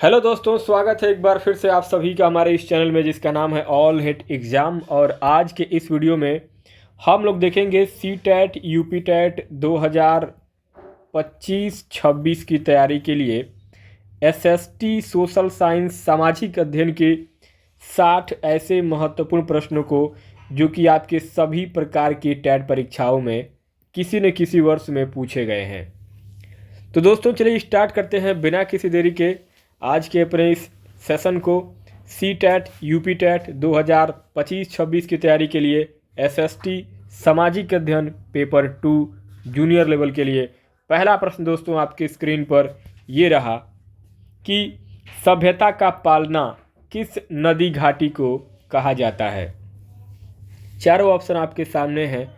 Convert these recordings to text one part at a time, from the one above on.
Hello दोस्तों, स्वागत है एक बार फिर से आप सभी का हमारे इस चैनल में जिसका नाम है ऑल हिट एग्ज़ाम। और आज के इस वीडियो में हम लोग देखेंगे सी टैट यूपी टैट 2025-26 की तैयारी के लिए एसएसटी सोशल साइंस सामाजिक अध्ययन के 60 ऐसे महत्वपूर्ण प्रश्नों को जो कि आपके सभी प्रकार की टैट परीक्षाओं में किसी न किसी वर्ष में पूछे गए हैं। तो दोस्तों चलिए स्टार्ट करते हैं बिना किसी देरी के आज के अपने इस सेशन को। सी टैट यूपी टैट 2025-26 की तैयारी के लिए एसएसटी सामाजिक अध्ययन पेपर 2 जूनियर लेवल के लिए पहला प्रश्न दोस्तों आपके स्क्रीन पर ये रहा कि सभ्यता का पालना किस नदी घाटी को कहा जाता है। चारों ऑप्शन आपके सामने हैं।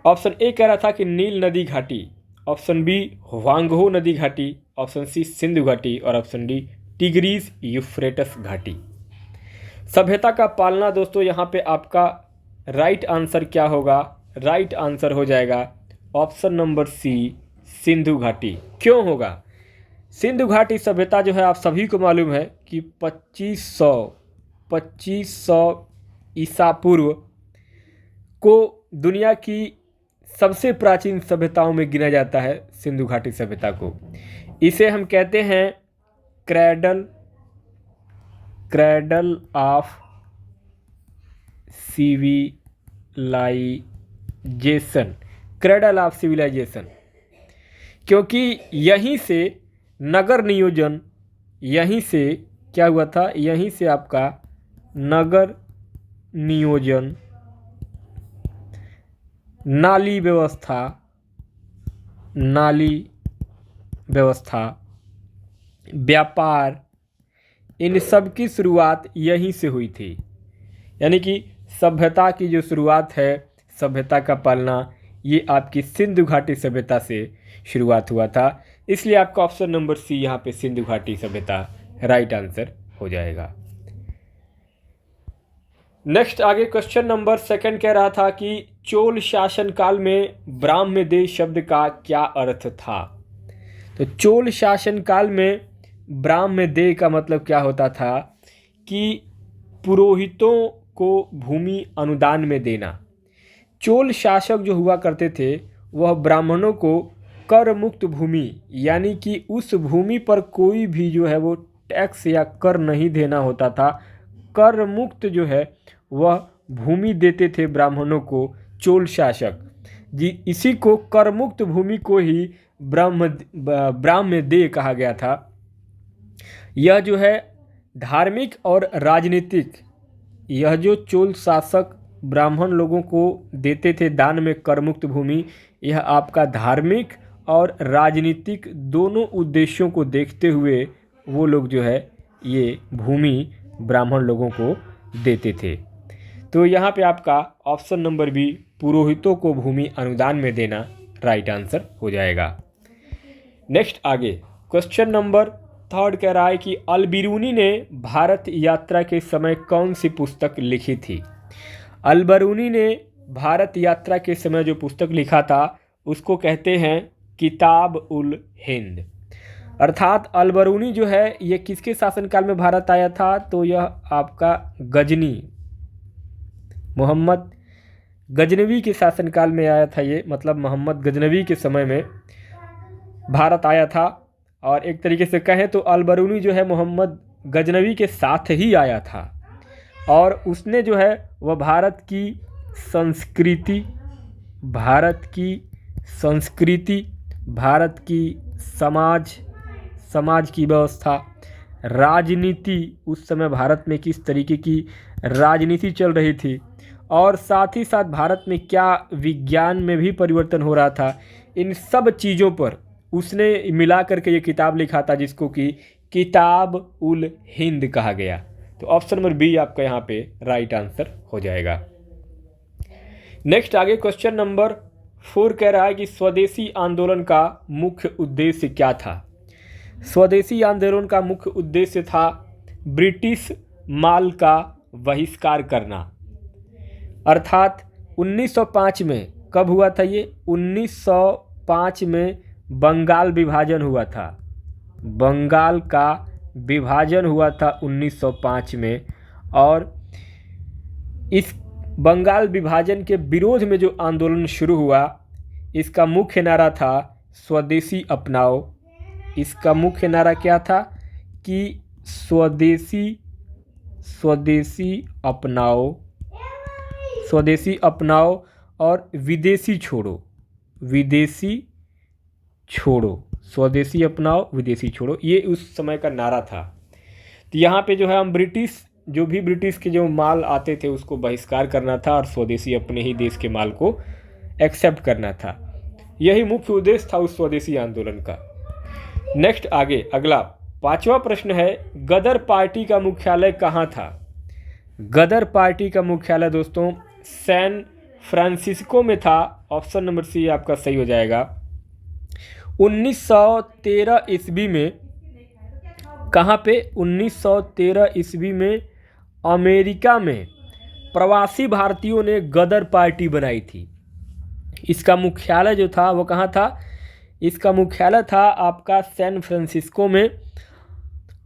ऑप्शन ए कह रहा था कि नील नदी घाटी, ऑप्शन बी वांगहो नदी घाटी, ऑप्शन सी सिंधु घाटी और ऑप्शन डी टिग्रीज यूफ्रेटस घाटी। सभ्यता का पालना दोस्तों यहाँ पे आपका राइट आंसर क्या होगा? राइट आंसर हो जाएगा ऑप्शन नंबर सी सिंधु घाटी। क्यों होगा? सिंधु घाटी सभ्यता जो है आप सभी को मालूम है कि 2500 ईसा पूर्व को दुनिया की सबसे प्राचीन सभ्यताओं में गिना जाता है सिंधु घाटी सभ्यता को। इसे हम कहते हैं cradle of civilization, cradle of civilization, क्योंकि यहीं से नगर नियोजन, यहीं से क्या हुआ था, यहीं से आपका नगर नियोजन, नाली व्यवस्था, व्यापार, इन सब की शुरुआत यहीं से हुई थी। यानी कि सभ्यता की जो शुरुआत है, सभ्यता का पालना, ये आपकी सिंधु घाटी सभ्यता से शुरुआत हुआ था। इसलिए आपका ऑप्शन नंबर सी यहाँ पे सिंधु घाटी सभ्यता राइट आंसर हो जाएगा। नेक्स्ट आगे क्वेश्चन नंबर सेकंड कह रहा था कि चोल शासन काल में ब्राह्मदेव शब्द का क्या अर्थ था। तो चोल शासन काल में ब्राह्मदेव का मतलब क्या होता था कि पुरोहितों को भूमि अनुदान में देना। चोल शासक जो हुआ करते थे वह ब्राह्मणों को कर मुक्त भूमि, यानी कि उस भूमि पर कोई भी जो है वो टैक्स या कर नहीं देना होता था। कर मुक्त जो है वह भूमि देते थे ब्राह्मणों को चोल शासक जी। इसी को कर मुक्त भूमि को ही ब्राह्मदेव कहा गया था। यह जो है धार्मिक और राजनीतिक, यह जो चोल शासक ब्राह्मण लोगों को देते थे दान में कर मुक्त भूमि, यह आपका धार्मिक और राजनीतिक दोनों उद्देश्यों को देखते हुए वो लोग जो है ये भूमि ब्राह्मण लोगों को देते थे। तो यहाँ पे आपका ऑप्शन नंबर बी पुरोहितों को भूमि अनुदान में देना राइट आंसर हो जाएगा। नेक्स्ट आगे क्वेश्चन नंबर थर्ड कह रहा है कि अल-बिरूनी ने भारत यात्रा के समय कौन सी पुस्तक लिखी थी। अल-बिरूनी ने भारत यात्रा के समय जो पुस्तक लिखा था उसको कहते हैं किताब उल हिंद। अर्थात अल-बिरूनी जो है ये किसके शासनकाल में भारत आया था? तो यह आपका गजनी, मोहम्मद गजनवी के शासनकाल में आया था। ये मतलब मोहम्मद गजनवी के समय में भारत आया था। और एक तरीके से कहें तो अल-बिरूनी जो है मोहम्मद गजनवी के साथ ही आया था और उसने जो है वह भारत की संस्कृति, भारत की समाज की व्यवस्था, राजनीति, उस समय भारत में किस तरीके की राजनीति चल रही थी और साथ ही साथ भारत में क्या विज्ञान में भी परिवर्तन हो रहा था, इन सब चीज़ों पर उसने मिला करके ये किताब लिखा था जिसको कि किताब उल हिंद कहा गया। तो ऑप्शन नंबर बी आपका यहाँ पे राइट आंसर हो जाएगा। नेक्स्ट आगे क्वेश्चन नंबर 4 कह रहा है कि स्वदेशी आंदोलन का मुख्य उद्देश्य क्या था। स्वदेशी आंदोलन का मुख्य उद्देश्य था ब्रिटिश माल का बहिष्कार करना। अर्थात 1905 में कब हुआ था ये? 1905 में बंगाल विभाजन हुआ था। बंगाल का विभाजन हुआ था 1905 में, और इस बंगाल विभाजन के विरोध में जो आंदोलन शुरू हुआ, इसका मुख्य नारा था स्वदेशी अपनाओ। इसका मुख्य नारा क्या था कि स्वदेशी अपनाओ, स्वदेशी अपनाओ और विदेशी छोड़ो, विदेशी छोड़ो, स्वदेशी अपनाओ विदेशी छोड़ो, ये उस समय का नारा था। तो यहाँ पे जो है हम ब्रिटिश के जो माल आते थे उसको बहिष्कार करना था और स्वदेशी अपने ही देश के माल को एक्सेप्ट करना था। यही मुख्य उद्देश्य था उस स्वदेशी आंदोलन का। नेक्स्ट आगे अगला 5वां प्रश्न है, गदर पार्टी का मुख्यालय कहाँ था? गदर पार्टी का मुख्यालय दोस्तों सैन फ्रांसिस्को में था। ऑप्शन नंबर सी आपका सही हो जाएगा। 1913 ईस्वी में कहाँ पे? 1913 ईस्वी में अमेरिका में प्रवासी भारतीयों ने गदर पार्टी बनाई थी। इसका मुख्यालय जो था वो कहाँ था? इसका मुख्यालय था आपका सैन फ्रांसिस्को में,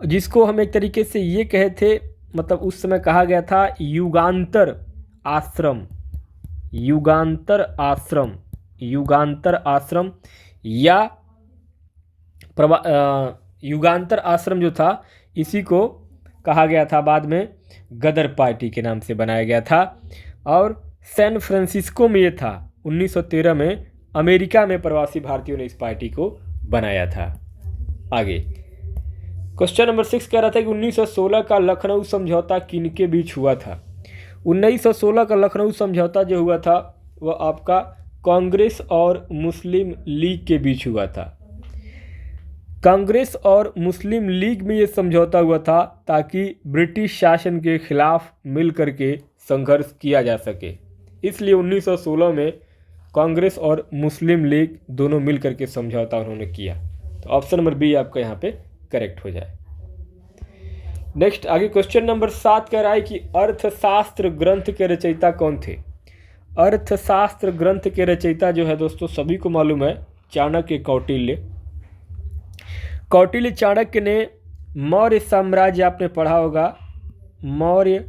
जिसको हम एक तरीके से ये कहे थे, मतलब उस समय कहा गया था युगांतर आश्रम, युगांतर आश्रम या युगांतर आश्रम जो था इसी को कहा गया था, बाद में गदर पार्टी के नाम से बनाया गया था। और सैन फ्रांसिस्को में ये था। 1913 में अमेरिका में प्रवासी भारतीयों ने इस पार्टी को बनाया था। आगे क्वेश्चन नंबर 6 कह रहा था कि 1916 का लखनऊ समझौता किनके बीच हुआ था? 1916 का लखनऊ समझौता जो हुआ था वह आपका कांग्रेस और मुस्लिम लीग के बीच हुआ था। कांग्रेस और मुस्लिम लीग में ये समझौता हुआ था ताकि ब्रिटिश शासन के खिलाफ मिल करके संघर्ष किया जा सके। इसलिए 1916 में कांग्रेस और मुस्लिम लीग दोनों मिल करके समझौता उन्होंने किया। तो ऑप्शन नंबर बी आपका यहाँ पे करेक्ट हो जाए। नेक्स्ट आगे क्वेश्चन नंबर 7 कह रहा है कि अर्थशास्त्र ग्रंथ के रचयिता कौन थे? अर्थशास्त्र ग्रंथ के रचयिता जो है दोस्तों सभी को मालूम है, चाणक्य कौटिल्य। कौटिल्य चाणक्य ने मौर्य साम्राज्य, आपने पढ़ा होगा मौर्य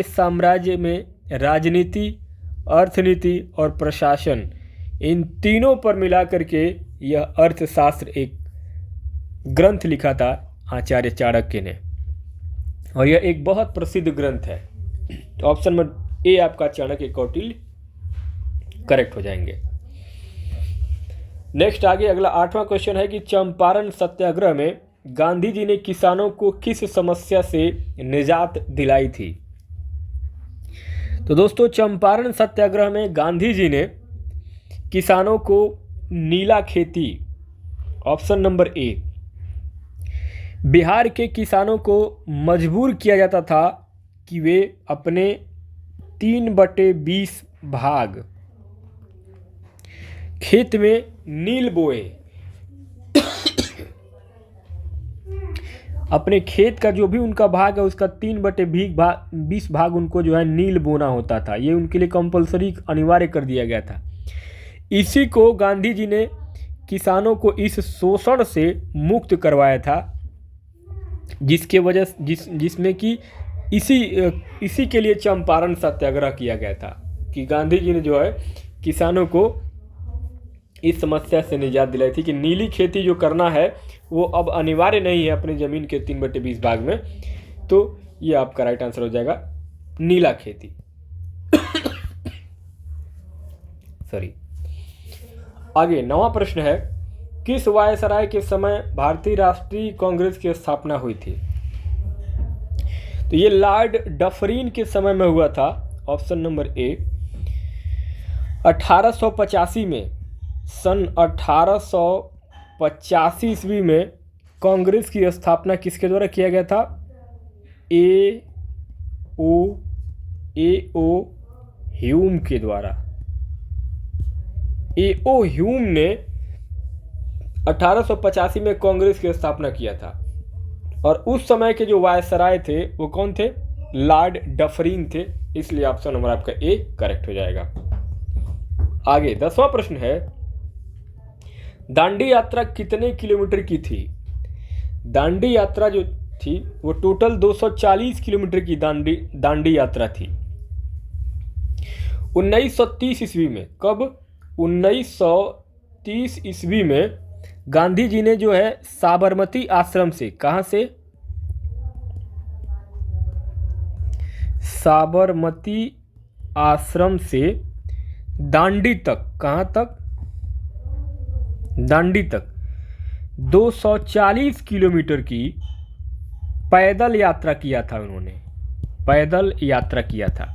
साम्राज्य में राजनीति, अर्थनीति और प्रशासन, इन तीनों पर मिला करके यह अर्थशास्त्र एक ग्रंथ लिखा था आचार्य चाणक्य ने, और यह एक बहुत प्रसिद्ध ग्रंथ है। तो ऑप्शन नंबर ए आपका चाणक्य कौटिल्य करेक्ट हो जाएंगे। नेक्स्ट आगे अगला 8वां क्वेश्चन है कि चंपारण सत्याग्रह में गांधी जी ने किसानों को किस समस्या से निजात दिलाई थी? तो दोस्तों चंपारण सत्याग्रह में गांधी जी ने किसानों को नीला खेती, ऑप्शन नंबर ए, बिहार के किसानों को मजबूर किया जाता था कि वे अपने 3/20 भाग खेत में नील बोए। अपने खेत का जो भी उनका भाग है उसका 3/20 भाग उनको जो है नील बोना होता था। ये उनके लिए कंपलसरी अनिवार्य कर दिया गया था। इसी को गांधी जी ने किसानों को इस शोषण से मुक्त करवाया था, जिसके वजह जिसमें कि इसी के लिए चंपारण सत्याग्रह किया गया था कि गांधी जी ने जो है किसानों को इस समस्या से निजात दिलाई थी कि नीली खेती जो करना है वो अब अनिवार्य नहीं है अपनी ज़मीन के 3/20 भाग में। तो ये आपका राइट आंसर हो जाएगा नीला खेती। सॉरी। आगे 9वां प्रश्न है, किस वायसराय के समय भारतीय राष्ट्रीय कांग्रेस की स्थापना हुई थी? तो ये लॉर्ड डफरिन के समय में हुआ था। ऑप्शन नंबर ए 1885 में, सन 1885 ईस्वी में कांग्रेस की स्थापना किसके द्वारा किया गया था? ए ओ ह्यूम के द्वारा। ए ओ ह्यूम ने 1885 में कांग्रेस की स्थापना किया था, और उस समय के जो वायसराय थे वो कौन थे? लॉर्ड डफरिन थे। इसलिए ऑप्शन नंबर आपका ए करेक्ट हो जाएगा। आगे 10वां प्रश्न है, दांडी यात्रा कितने किलोमीटर की थी? दांडी यात्रा जो थी वो टोटल 240 किलोमीटर की दांडी यात्रा थी 1930 ईस्वी में। कब? 1930 ईस्वी में गांधी जी ने जो है साबरमती आश्रम से, कहाँ से? साबरमती आश्रम से दांडी तक, कहाँ तक? दांडी तक 240 किलोमीटर की पैदल यात्रा किया था उन्होंने, पैदल यात्रा किया था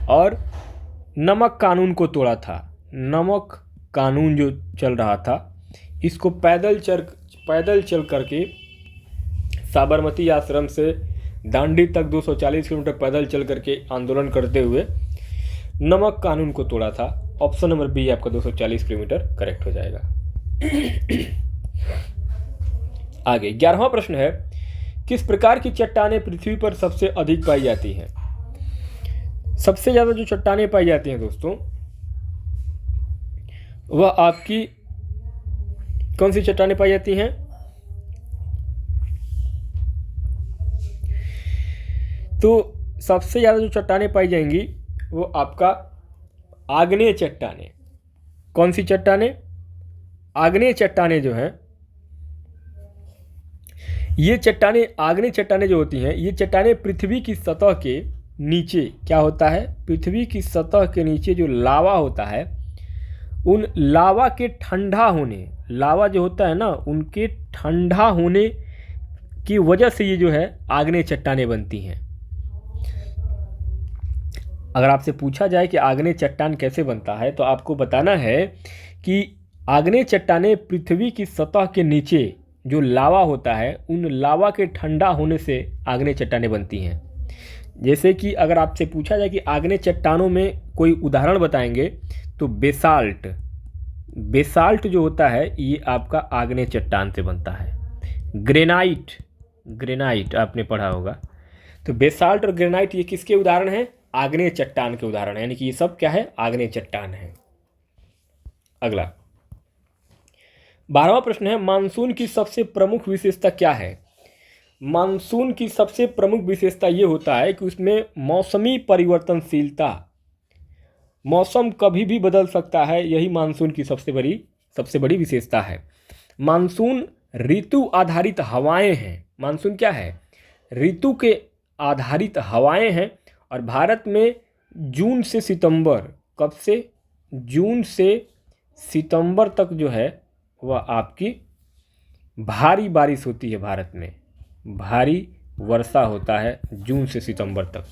और नमक कानून को तोड़ा था। नमक कानून जो चल रहा था इसको पैदल चल करके साबरमती आश्रम से दांडी तक 240 किलोमीटर पैदल चल करके आंदोलन करते हुए नमक कानून को तोड़ा था। ऑप्शन नंबर बी आपका 240 किलोमीटर करेक्ट हो जाएगा। आगे 11वां प्रश्न है, किस प्रकार की चट्टानें पृथ्वी पर सबसे अधिक पाई जाती हैं? सबसे ज़्यादा जो चट्टानें पाई जाती हैं दोस्तों वह आपकी कौन सी चट्टानें पाई जाती हैं? तो सबसे ज़्यादा जो चट्टानें पाई जाएंगी वो आपका आग्नेय चट्टानें। कौन सी चट्टानें? आग्नेय चट्टानें जो हैं, ये चट्टानें, आग्नेय चट्टानें जो होती हैं, ये चट्टानें पृथ्वी की सतह के नीचे क्या होता है? पृथ्वी की सतह के नीचे जो लावा होता है उन लावा के ठंडा होने, लावा जो होता है ना उनके ठंडा होने की वजह से ये जो है आग्नेय चट्टानें बनती हैं। अगर आपसे पूछा जाए कि आग्नेय चट्टान कैसे बनता है तो आपको बताना है कि आग्नेय चट्टानें पृथ्वी की सतह के नीचे जो लावा होता है उन लावा के ठंडा होने से आग्नेय चट्टानें बनती हैं। जैसे कि अगर आपसे पूछा जाए कि आग्नेय चट्टानों में कोई उदाहरण बताएंगे तो बेसाल्ट, बेसाल्ट जो होता है ये आपका आग्नेय चट्टान से बनता है। ग्रेनाइट, ग्रेनाइट आपने पढ़ा होगा। तो बेसाल्ट और ग्रेनाइट ये किसके उदाहरण हैं? आग्नेय चट्टान के उदाहरण है, यानी कि ये सब क्या है? आग्नेय चट्टान है। अगला 12वां प्रश्न है, मानसून की सबसे प्रमुख विशेषता क्या है? मानसून की सबसे प्रमुख विशेषता ये होता है कि उसमें मौसमी परिवर्तनशीलता, मौसम कभी भी बदल सकता है, यही मानसून की सबसे बड़ी विशेषता है। मानसून ऋतु आधारित हवाएं हैं। मानसून क्या है? ऋतु के आधारित हवाएं हैं और भारत में जून से सितंबर, कब से? जून से सितंबर तक जो है वह आपकी भारी बारिश होती है। भारत में भारी वर्षा होता है जून से सितंबर तक।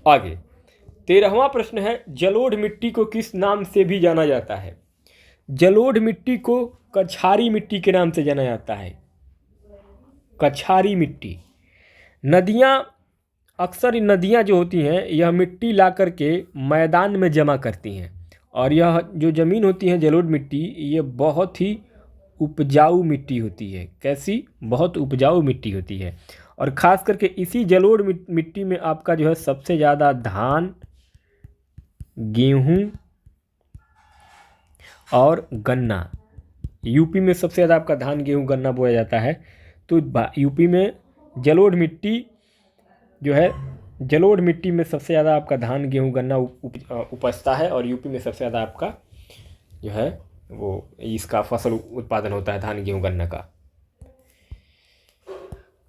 आगे 13वां प्रश्न है, जलोढ़ मिट्टी को किस नाम से भी जाना जाता है? जलोढ़ मिट्टी को कछारी मिट्टी के नाम से जाना जाता है। कछारी मिट्टी। नदियाँ, अक्सर नदियाँ जो होती हैं यह मिट्टी ला करके मैदान में जमा करती हैं और यह जो ज़मीन होती है जलोढ़ मिट्टी, ये बहुत ही उपजाऊ मिट्टी होती है। कैसी? बहुत उपजाऊ मिट्टी होती है और ख़ास करके इसी जलोढ़ मिट्टी में आपका जो है सबसे ज़्यादा धान, गेहूँ और गन्ना, यूपी में सबसे ज़्यादा आपका धान, गेहूँ, गन्ना बोया जाता है। तो यूपी में जलोढ़ मिट्टी जो है, जलोढ़ मिट्टी में सबसे ज़्यादा आपका धान, गेहूँ, गन्ना उपजता है और यूपी में सबसे ज़्यादा आपका जो है वो इसका फसल उत्पादन होता है, धान, गेहूँ, गन्ना का।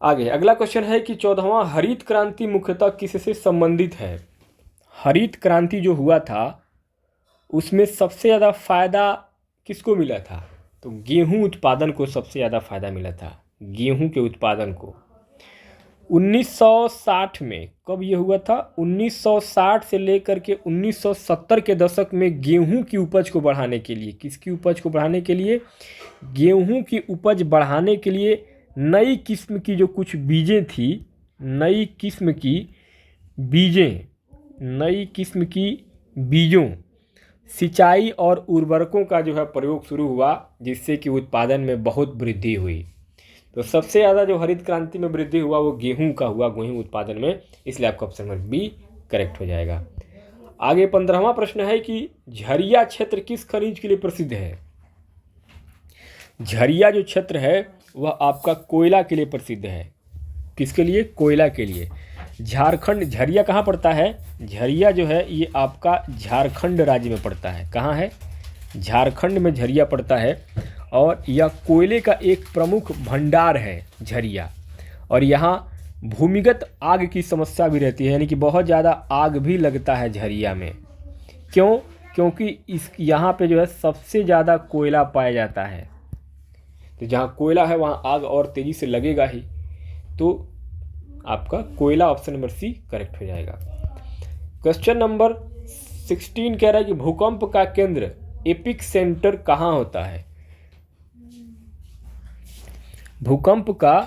आगे अगला क्वेश्चन है कि 14वां हरित क्रांति मुख्यतः किससे संबंधित है? हरित क्रांति जो हुआ था उसमें सबसे ज़्यादा फायदा किसको मिला था? तो गेहूँ उत्पादन को सबसे ज़्यादा फायदा मिला था, गेहूँ के उत्पादन को। 1960 में, कब ये हुआ था? 1960 से लेकर के 1970 के दशक में गेहूं की उपज को बढ़ाने के लिए, किसकी उपज को बढ़ाने के लिए? गेहूं की उपज बढ़ाने के लिए नई किस्म की जो कुछ बीजें थी, नई किस्म की बीजों, सिंचाई और उर्वरकों का जो है प्रयोग शुरू हुआ, जिससे कि उत्पादन में बहुत वृद्धि हुई। तो सबसे ज़्यादा जो हरित क्रांति में वृद्धि हुआ वो गेहूं का हुआ, गेहूं उत्पादन में, इसलिए आपका ऑप्शन नंबर बी करेक्ट हो जाएगा। आगे 15वां प्रश्न है कि झरिया क्षेत्र किस खनिज के लिए प्रसिद्ध है? झरिया जो क्षेत्र है वह आपका कोयला के लिए प्रसिद्ध है। किसके लिए? कोयला के लिए। झारखंड, झरिया कहाँ पड़ता है? झरिया जो है ये आपका झारखंड राज्य में पड़ता है। कहाँ है? झारखंड में झरिया पड़ता है और यह कोयले का एक प्रमुख भंडार है झरिया। और यहाँ भूमिगत आग की समस्या भी रहती है, यानी कि बहुत ज़्यादा आग भी लगता है झरिया में। क्यों? क्योंकि इस यहाँ पे जो है सबसे ज़्यादा कोयला पाया जाता है। तो जहाँ कोयला है वहाँ आग और तेज़ी से लगेगा ही। तो आपका कोयला ऑप्शन नंबर सी करेक्ट हो जाएगा। क्वेश्चन नंबर 16 कह रहा है कि भूकंप का केंद्र एपिक सेंटर कहाँ होता है? भूकंप का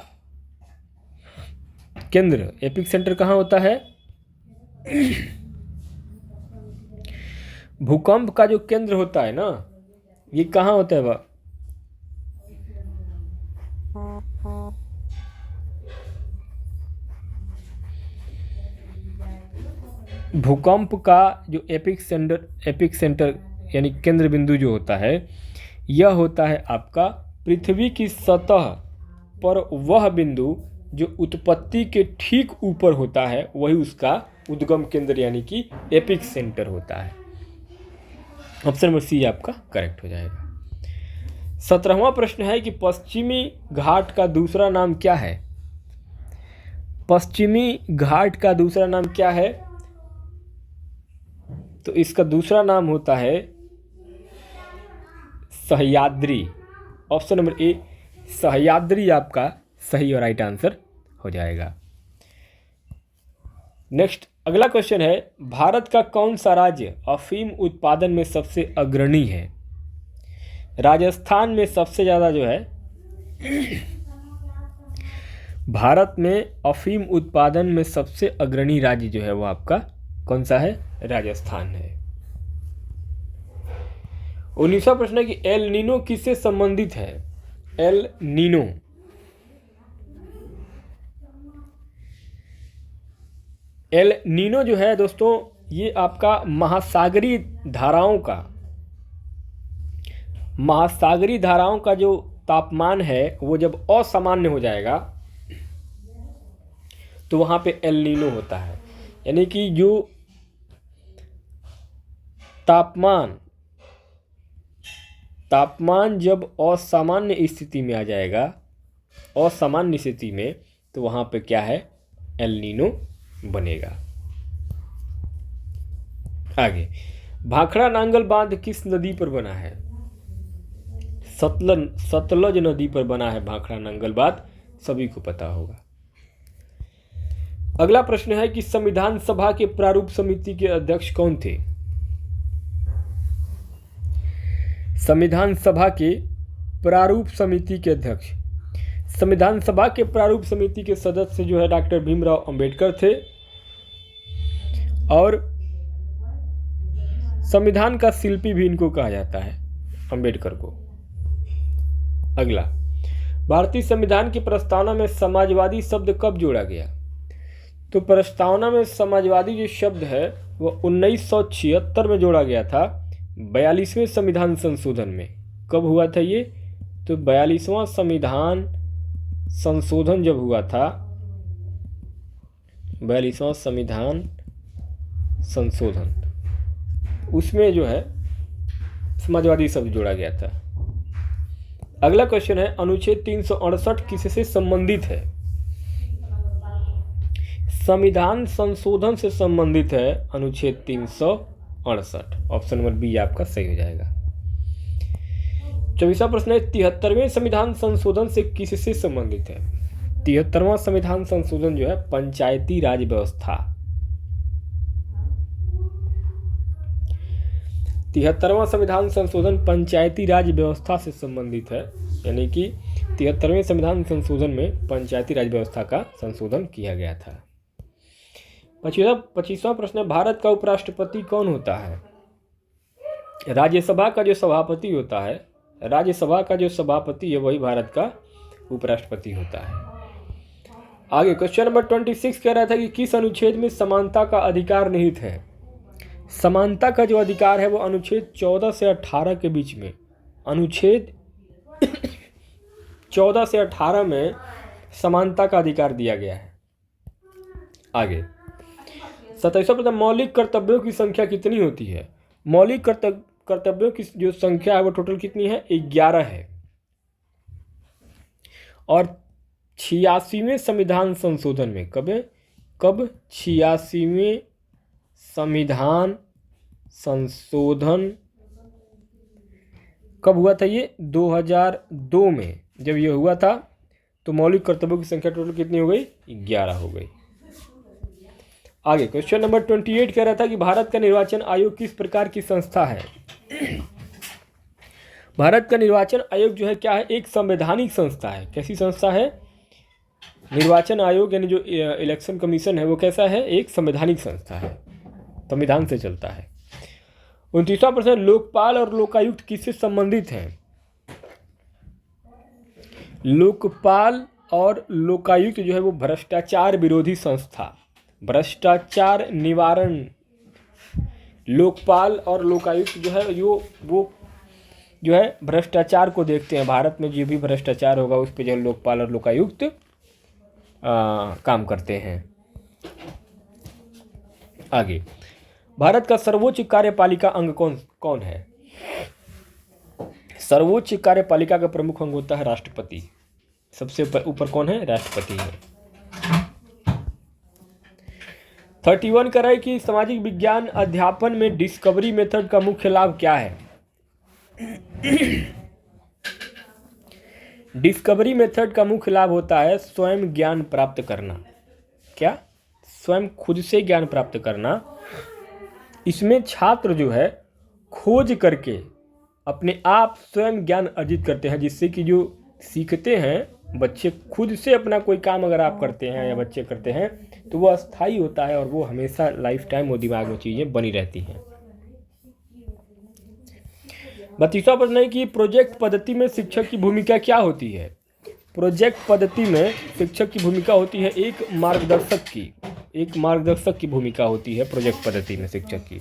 केंद्र एपिक सेंटर कहाँ होता है? भूकंप का जो केंद्र होता है ना, ये कहाँ होता है वह? भूकंप का जो एपिक सेंटर यानी केंद्र बिंदु जो होता है, यह होता है आपका पृथ्वी की सतह पर वह बिंदु जो उत्पत्ति के ठीक ऊपर होता है, वही उसका उद्गम केंद्र यानी कि एपिक सेंटर होता है। ऑप्शन नंबर सी आपका करेक्ट हो जाएगा। 17वां प्रश्न है कि पश्चिमी घाट का दूसरा नाम क्या है? पश्चिमी घाट का दूसरा नाम क्या है? तो इसका दूसरा नाम होता है Sahyadri. Option number A Sahyadri आपका सही और राइट आंसर हो जाएगा। नेक्स्ट अगला क्वेश्चन है, भारत का कौन सा राज्य अफीम उत्पादन में सबसे अग्रणी है? राजस्थान में सबसे ज़्यादा जो है भारत में अफीम उत्पादन में सबसे अग्रणी राज्य जो है वो आपका कौन सा है? राजस्थान है। 19वां प्रश्न है कि एल नीनो किससे संबंधित है? एल नीनो, एल नीनो जो है दोस्तों ये आपका महासागरीय धाराओं का जो तापमान है वो जब असामान्य हो जाएगा तो वहाँ पे एल नीनो होता है। यानी कि जो तापमान जब असामान्य स्थिति में आ जाएगा, असामान्य स्थिति में, तो वहाँ पे क्या है? एल नीनो बनेगा। आगे, भाखड़ा नांगल बांध किस नदी पर बना है? सतलज नदी पर बना है भाखड़ा नांगल बांध, सभी को पता होगा। अगला प्रश्न है कि संविधान सभा के प्रारूप समिति के अध्यक्ष कौन थे? संविधान सभा के प्रारूप समिति के अध्यक्ष, संविधान सभा के प्रारूप समिति के सदस्य जो है डॉक्टर भीमराव अंबेडकर थे और संविधान का शिल्पी भी इनको कहा जाता है, अंबेडकर को। अगला, भारतीय संविधान की प्रस्तावना में समाजवादी शब्द कब जोड़ा गया? तो प्रस्तावना में समाजवादी जो शब्द है वो 1976 में जोड़ा गया था, 42वें संविधान संशोधन में। कब हुआ था ये? तो 42वां संविधान संशोधन जब हुआ था, 42वां संविधान संशोधन, उसमें जो है समाजवादी शब्द जोड़ा गया था। अगला क्वेश्चन है, अनुच्छेद 368 किससे संबंधित है? संविधान संशोधन से संबंधित है अनुच्छेद 368। ऑप्शन नंबर बी आपका सही हो जाएगा। 24वां प्रश्न है, 73वें संविधान संशोधन से किससे संबंधित है? 73वां संविधान संशोधन जो है पंचायती राज व्यवस्था, 73वां संविधान संशोधन पंचायती राज व्यवस्था से संबंधित है। यानी कि 73वें संविधान संशोधन में पंचायती राज व्यवस्था का संशोधन किया गया था। 25वां प्रश्न है, भारत का उपराष्ट्रपति कौन होता है? राज्यसभा का जो सभापति होता है, राज्यसभा का जो सभापति है वही भारत का उपराष्ट्रपति होता है। आगे क्वेश्चन नंबर 26 कह रहा था कि किस अनुच्छेद में समानता का अधिकार निहित है? समानता का जो अधिकार है वो अनुच्छेद 14 से 18 के बीच में, अनुच्छेद 14 से 18 में समानता का अधिकार दिया गया है। आगे 27वां प्रश्न, मौलिक कर्तव्यों की संख्या कितनी होती है? मौलिक कर्तव्यों की जो संख्या है वो टोटल कितनी है? 11 है। और 86वें संविधान संशोधन में कब 86वें संविधान संशोधन कब हुआ था? ये 2002 में जब ये हुआ था तो मौलिक कर्तव्यों की संख्या टोटल कितनी हो गई? 11 हो गई। आगे क्वेश्चन नंबर 28 कह रहा था कि भारत का निर्वाचन आयोग किस प्रकार की संस्था है? भारत का निर्वाचन आयोग जो है क्या है? एक संवैधानिक संस्था है। कैसी संस्था है? निर्वाचन आयोग यानी जो इलेक्शन कमीशन है वो कैसा है? एक संवैधानिक संस्था है, संविधान से चलता है। 29वां प्रश्न, लोकपाल और लोकायुक्त किससे संबंधित हैं? लोकपाल और लोकायुक्त जो है वो भ्रष्टाचार विरोधी संस्था, भ्रष्टाचार निवारण, लोकपाल और लोकायुक्त जो है वो जो है भ्रष्टाचार को देखते हैं। भारत में जो भी भ्रष्टाचार होगा उस पर जो लोकपाल और लोकायुक्त काम करते हैं। आगे, भारत का सर्वोच्च कार्यपालिका अंग कौन है? सर्वोच्च कार्यपालिका का प्रमुख अंग होता है राष्ट्रपति। सबसे ऊपर कौन है? राष्ट्रपति है। 31 कह रहा है कि सामाजिक विज्ञान अध्यापन में डिस्कवरी मेथड का मुख्य लाभ क्या है? डिस्कवरी मेथड का मुख्य लाभ होता है स्वयं ज्ञान प्राप्त करना। क्या? स्वयं खुद से ज्ञान प्राप्त करना। इसमें छात्र जो है खोज करके अपने आप स्वयं ज्ञान अर्जित करते हैं, जिससे कि जो सीखते हैं बच्चे खुद से अपना कोई काम अगर आप करते हैं या बच्चे करते हैं तो वो अस्थायी होता है और वो हमेशा लाइफ टाइम वो दिमाग में चीज़ें बनी रहती हैं। 32वां प्रश्न है कि प्रोजेक्ट पद्धति में शिक्षक की भूमिका क्या होती है? प्रोजेक्ट पद्धति में शिक्षक की भूमिका होती है एक मार्गदर्शक की भूमिका होती है प्रोजेक्ट पद्धति में शिक्षक की।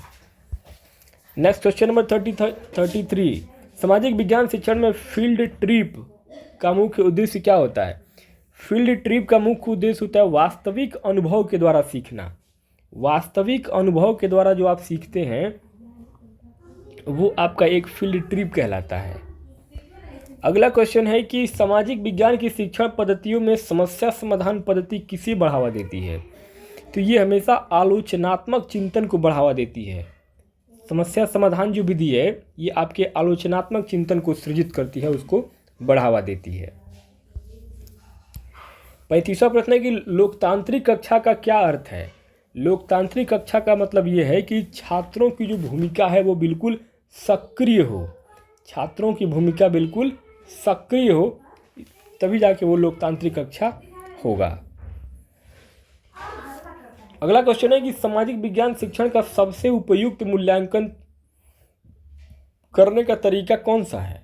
नेक्स्ट क्वेश्चन नंबर 33, सामाजिक विज्ञान शिक्षण में फील्ड ट्रिप का मुख्य उद्देश्य क्या होता है? फील्ड ट्रिप का मुख्य उद्देश्य होता है वास्तविक अनुभव के द्वारा सीखना। वास्तविक अनुभव के द्वारा जो आप सीखते हैं वो आपका एक फील्ड ट्रिप कहलाता है। अगला क्वेश्चन है कि सामाजिक विज्ञान की शिक्षण पद्धतियों में समस्या समाधान पद्धति किसे बढ़ावा देती है? तो ये हमेशा आलोचनात्मक चिंतन को बढ़ावा देती है। समस्या समाधान जो विधि है ये आपके आलोचनात्मक चिंतन को सृजित करती है, उसको बढ़ावा देती है। 35वां प्रश्न है कि लोकतांत्रिक कक्षा का क्या अर्थ है? लोकतांत्रिक कक्षा का मतलब ये है कि छात्रों की जो भूमिका है वो बिल्कुल सक्रिय हो। छात्रों की भूमिका बिल्कुल सक्रिय हो, तभी जाके वो लोकतांत्रिक कक्षा होगा। अगला क्वेश्चन है कि सामाजिक विज्ञान शिक्षण का सबसे उपयुक्त मूल्यांकन करने का तरीका कौन सा है?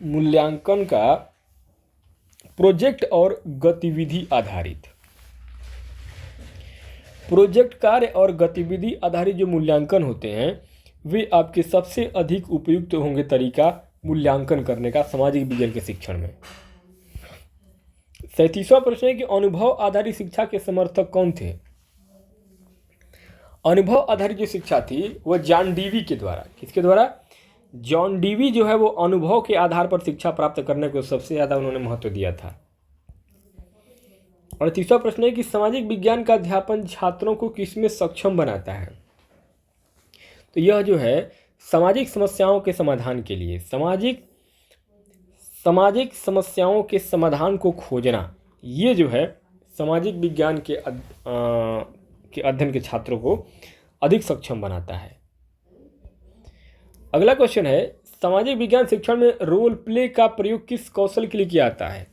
मूल्यांकन का प्रोजेक्ट और गतिविधि आधारित, प्रोजेक्ट कार्य और गतिविधि आधारित जो मूल्यांकन होते हैं वे आपके सबसे अधिक उपयुक्त होंगे तरीका मूल्यांकन करने का सामाजिक विज्ञान के शिक्षण में। 37वां प्रश्न है कि अनुभव आधारित शिक्षा के समर्थक कौन थे? अनुभव आधारित जो शिक्षा थी वह जॉन डीवी के द्वारा, किसके द्वारा? जॉन डीवी जो है वो अनुभव के आधार पर शिक्षा प्राप्त करने को सबसे ज़्यादा उन्होंने महत्व दिया था। और तीसरा प्रश्न है कि सामाजिक विज्ञान का अध्यापन छात्रों को किसमें सक्षम बनाता है? तो यह जो है सामाजिक समस्याओं के समाधान के लिए, सामाजिक समस्याओं के समाधान को खोजना, ये जो है सामाजिक विज्ञान के अध्ययन के छात्रों को अधिक सक्षम बनाता है। अगला क्वेश्चन है सामाजिक विज्ञान शिक्षण में रोल प्ले का प्रयोग किस कौशल के लिए किया जाता है?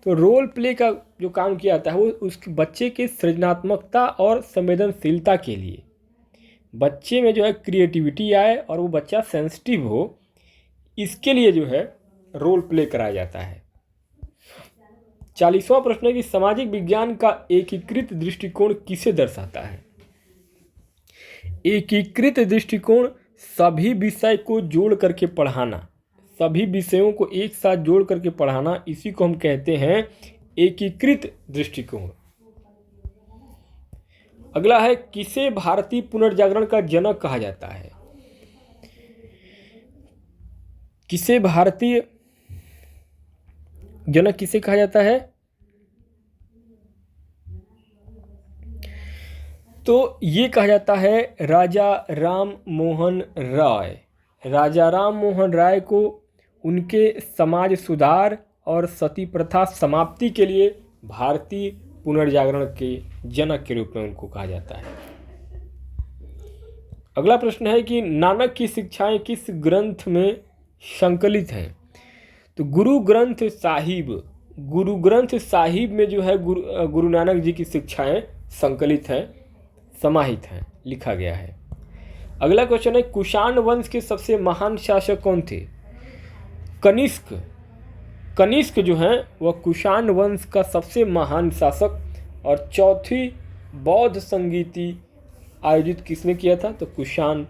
तो रोल प्ले का जो काम किया जाता है वो उस बच्चे के सृजनात्मकता और संवेदनशीलता के लिए, बच्चे में जो है क्रिएटिविटी आए और वो बच्चा सेंसिटिव हो, इसके लिए जो है रोल प्ले कराया जाता है। 40वां प्रश्न है कि सामाजिक विज्ञान का एकीकृत दृष्टिकोण किसे दर्शाता है? एकीकृत दृष्टिकोण सभी विषय को जोड़ करके पढ़ाना, सभी विषयों को एक साथ जोड़ करके पढ़ाना, इसी को हम कहते हैं एकीकृत दृष्टिकोण। अगला है, किसे भारतीय पुनर्जागरण का जनक कहा जाता है? किसे भारतीय जनक किसे कहा जाता है? तो ये कहा जाता है राजा राम मोहन राय। राजा राम मोहन राय को उनके समाज सुधार और सती प्रथा समाप्ति के लिए भारतीय पुनर्जागरण के जनक के रूप में उनको कहा जाता है। अगला प्रश्न है कि नानक की शिक्षाएं किस ग्रंथ में संकलित हैं? तो गुरु ग्रंथ साहिब में जो है गुरु नानक जी की शिक्षाएं संकलित हैं, समाहित हैं, लिखा गया है। अगला क्वेश्चन है, कुषाण वंश के सबसे महान शासक कौन थे? कनिष्क। कनिष्क जो है वह कुषाण वंश का सबसे महान शासक। और चौथी बौद्ध संगीति आयोजित किसने किया था? तो कुषाण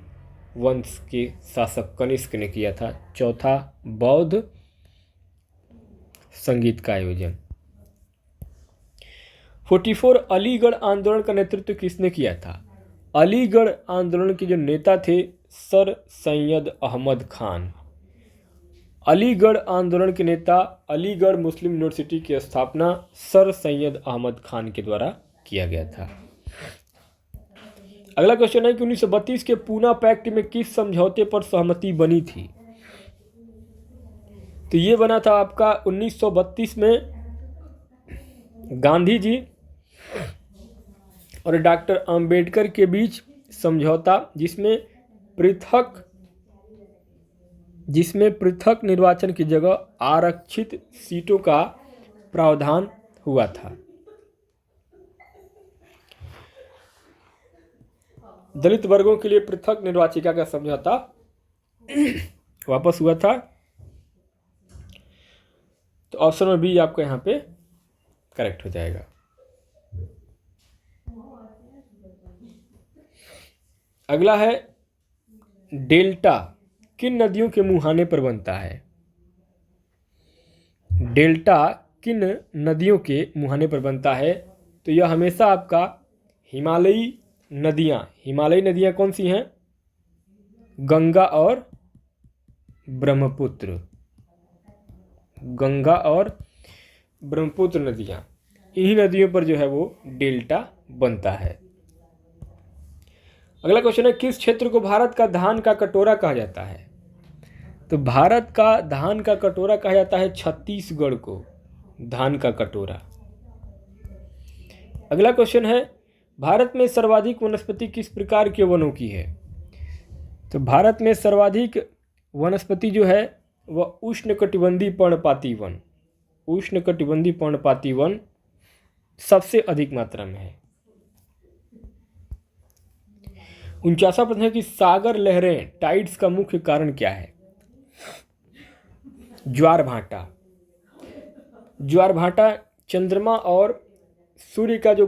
वंश के शासक कनिष्क ने किया था चौथा बौद्ध संगीत का आयोजन। 44 अलीगढ़ आंदोलन का नेतृत्व किसने किया था? अलीगढ़ आंदोलन के जो नेता थे सर सैयद अहमद खान। अलीगढ़ आंदोलन के नेता, अलीगढ़ मुस्लिम यूनिवर्सिटी की स्थापना सर सैयद अहमद खान के द्वारा किया गया था। अगला क्वेश्चन है कि 1932 के पूना पैक्ट में किस समझौते पर सहमति बनी थी? तो ये बना था आपका 1932 में गांधी जी और डॉक्टर अंबेडकर के बीच समझौता, जिसमें पृथक निर्वाचन की जगह आरक्षित सीटों का प्रावधान हुआ था। दलित वर्गों के लिए पृथक निर्वाचिका का समझौता वापस हुआ था। तो ऑप्शन नंबर बी आपका यहाँ पे करेक्ट हो जाएगा। अगला है, डेल्टा किन नदियों के मुहाने पर बनता है? डेल्टा किन नदियों के मुहाने पर बनता है? तो यह हमेशा आपका हिमालयी नदियाँ कौन सी हैं? गंगा और ब्रह्मपुत्र। गंगा और ब्रह्मपुत्र नदियाँ, इन्हीं नदियों पर जो है वो डेल्टा बनता है। अगला क्वेश्चन है, किस क्षेत्र को भारत का धान का कटोरा कहा जाता है? तो भारत का धान का कटोरा कहा जाता है छत्तीसगढ़ को धान का कटोरा। अगला क्वेश्चन है, भारत में सर्वाधिक वनस्पति किस प्रकार के वनों की है? तो भारत में सर्वाधिक वनस्पति जो है वह उष्णकटिबंधीय पर्णपाती वन, उष्णकटिबंधीय पर्णपाती वन सबसे अधिक मात्रा में है। 49वां प्रश्न है कि सागर लहरें टाइड्स का मुख्य कारण क्या है? ज्वार भाटा। ज्वार भाटा चंद्रमा और सूर्य का जो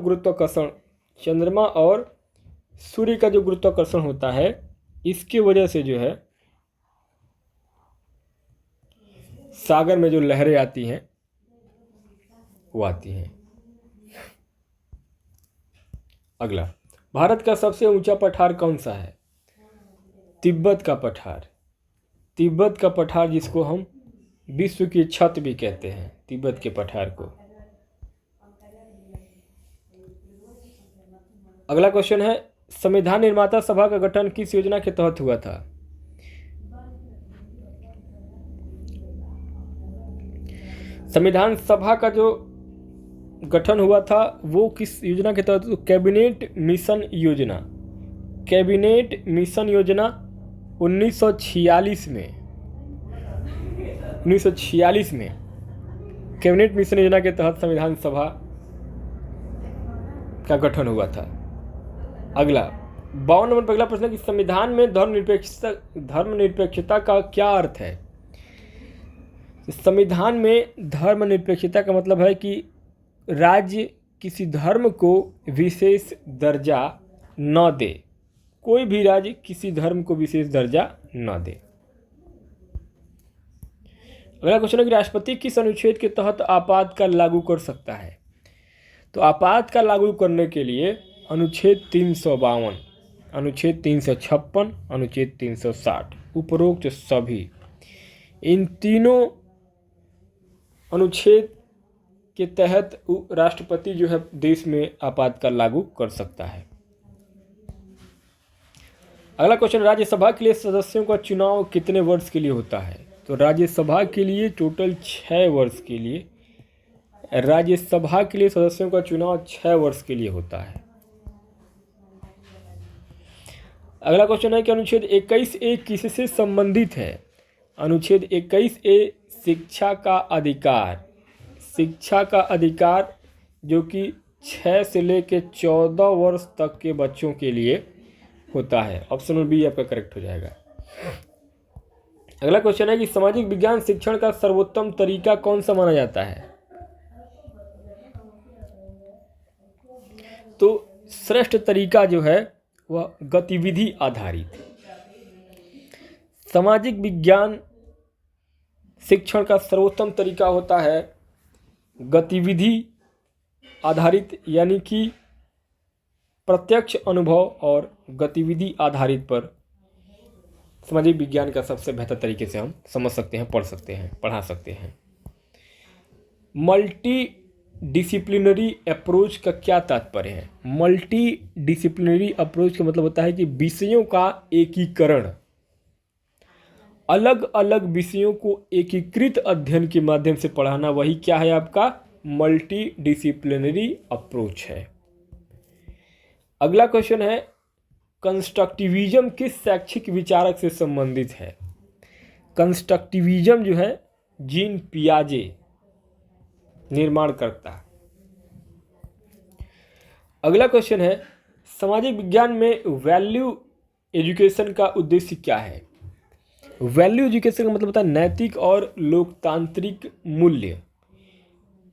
गुरुत्वाकर्षण होता है, इसकी वजह से जो है सागर में जो लहरें आती हैं वो आती हैं। अगला, भारत का सबसे ऊंचा पठार कौन सा है? तिब्बत का पठार। तिब्बत का पठार जिसको हम विश्व की छत भी कहते हैं, तिब्बत के पठार को। अगला क्वेश्चन है, संविधान निर्माता सभा का गठन किस योजना के तहत हुआ था? संविधान सभा का जो गठन हुआ था वो किस योजना के तहत? कैबिनेट मिशन योजना। कैबिनेट मिशन योजना 1946 में कैबिनेट मिशन योजना के तहत संविधान सभा का गठन हुआ था। अगला 52 नंबर पर अगला प्रश्न है कि संविधान में धर्मनिरपेक्षता का क्या अर्थ है? संविधान में धर्मनिरपेक्षता का मतलब है कि राज्य किसी धर्म को विशेष दर्जा न दे। कोई भी राज्य किसी धर्म को विशेष दर्जा न दे। अगला क्वेश्चन है कि राष्ट्रपति किस अनुच्छेद के तहत आपातकाल लागू कर सकता है। तो आपातकाल लागू करने के लिए अनुच्छेद 352, अनुच्छेद 356, अनुच्छेद 360, उपरोक्त सभी इन तीनों अनुच्छेद के तहत राष्ट्रपति जो है देश में आपातकाल लागू कर सकता है। अगला क्वेश्चन, राज्यसभा के लिए सदस्यों का चुनाव कितने वर्ष के लिए होता है। तो राज्यसभा के लिए टोटल 6 वर्ष के लिए, राज्यसभा के लिए सदस्यों का चुनाव 6 वर्ष के लिए होता है। अगला क्वेश्चन है कि अनुच्छेद 21A किससे संबंधित है। अनुच्छेद 21A शिक्षा का अधिकार, शिक्षा का अधिकार जो कि 6 से लेकर 14 वर्ष तक के बच्चों के लिए होता है। ऑप्शन बी आपका करेक्ट हो जाएगा। अगला क्वेश्चन है कि सामाजिक विज्ञान शिक्षण का सर्वोत्तम तरीका कौन सा माना जाता है। तो श्रेष्ठ तरीका जो है वह गतिविधि आधारित। सामाजिक विज्ञान शिक्षण का सर्वोत्तम तरीका होता है गतिविधि आधारित, यानी कि प्रत्यक्ष अनुभव और गतिविधि आधारित पर सामाजिक विज्ञान का सबसे बेहतर तरीके से हम समझ सकते हैं, पढ़ सकते हैं, पढ़ा सकते हैं। मल्टी डिसिप्लिनरी अप्रोच का क्या तात्पर्य है। मल्टी डिसिप्लिनरी अप्रोच का मतलब होता है कि विषयों का एकीकरण, अलग अलग विषयों को एकीकृत अध्ययन के माध्यम से पढ़ाना, वही क्या है आपका मल्टी डिसिप्लिनरी अप्रोच है। अगला क्वेश्चन है कंस्ट्रक्टिविज्म किस शैक्षिक विचारक से संबंधित है। कंस्ट्रक्टिविज्म जो है जीन पियाजे निर्माण करता है। अगला क्वेश्चन है सामाजिक विज्ञान में वैल्यू एजुकेशन का उद्देश्य क्या है। वैल्यू एजुकेशन का मतलब होता है नैतिक और लोकतांत्रिक मूल्य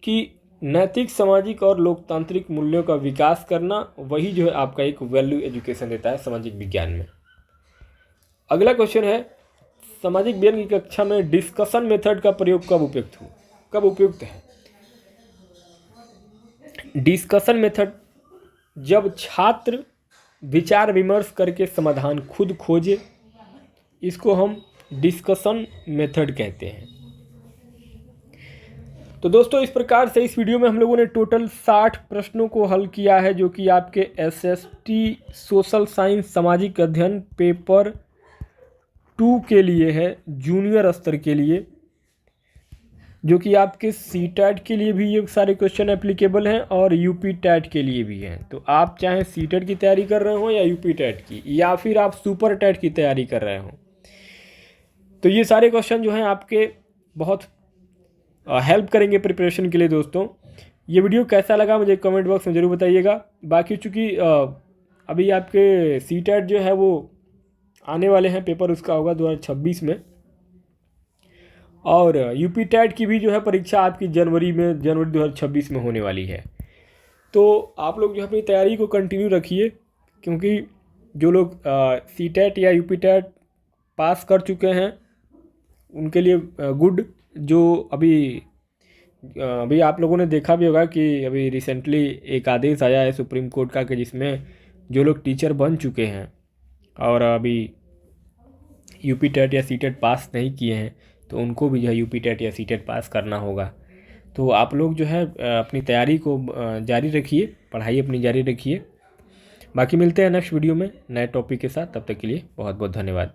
की, नैतिक सामाजिक और लोकतांत्रिक मूल्यों का विकास करना, वही जो है आपका एक वैल्यू एजुकेशन देता है सामाजिक विज्ञान में। अगला क्वेश्चन है सामाजिक विज्ञान की कक्षा में डिस्कशन मेथड का प्रयोग कब उपयुक्त है। डिस्कशन मेथड जब छात्र विचार विमर्श करके समाधान खुद खोजे, इसको हम डिस्कशन मेथड कहते हैं। तो दोस्तों इस प्रकार से इस वीडियो में हम लोगों ने टोटल 60 प्रश्नों को हल किया है, जो कि आपके एसएसटी सोशल साइंस सामाजिक अध्ययन पेपर 2 के लिए है, जूनियर स्तर के लिए, जो कि आपके सीटेट के लिए भी ये सारे क्वेश्चन एप्लीकेबल हैं और यूपी टेट के लिए भी हैं। तो आप चाहे सीटेट की तैयारी कर रहे हो या यूपी टेट की, या फिर आप सुपर टेट की तैयारी कर रहे हो, तो ये सारे क्वेश्चन जो हैं आपके बहुत हेल्प करेंगे प्रिपरेशन के लिए। दोस्तों ये वीडियो कैसा लगा मुझे कमेंट बॉक्स में ज़रूर बताइएगा। बाकी चूँकि अभी आपके सीटेट जो है वो आने वाले हैं, पेपर उसका होगा 2026 में, और यूपी टेट की भी जो है परीक्षा आपकी जनवरी 2026 में होने वाली है। तो आप लोग जो है अपनी तैयारी को कंटिन्यू रखिए, क्योंकि जो लोग सीटेट या यूपी टेट पास कर चुके हैं उनके लिए गुड। जो अभी आप लोगों ने देखा भी होगा कि अभी रिसेंटली एक आदेश आया है सुप्रीम कोर्ट का, कि जिसमें जो लोग टीचर बन चुके हैं और अभी यूपी टेट या सीटेट पास नहीं किए हैं, तो उनको भी जो है यूपी टेट या सीटेट पास करना होगा। तो आप लोग जो है अपनी तैयारी को जारी रखिए, पढ़ाई अपनी जारी रखिए। बाकी मिलते हैं नेक्स्ट वीडियो में नए टॉपिक के साथ, तब तक के लिए बहुत बहुत धन्यवाद।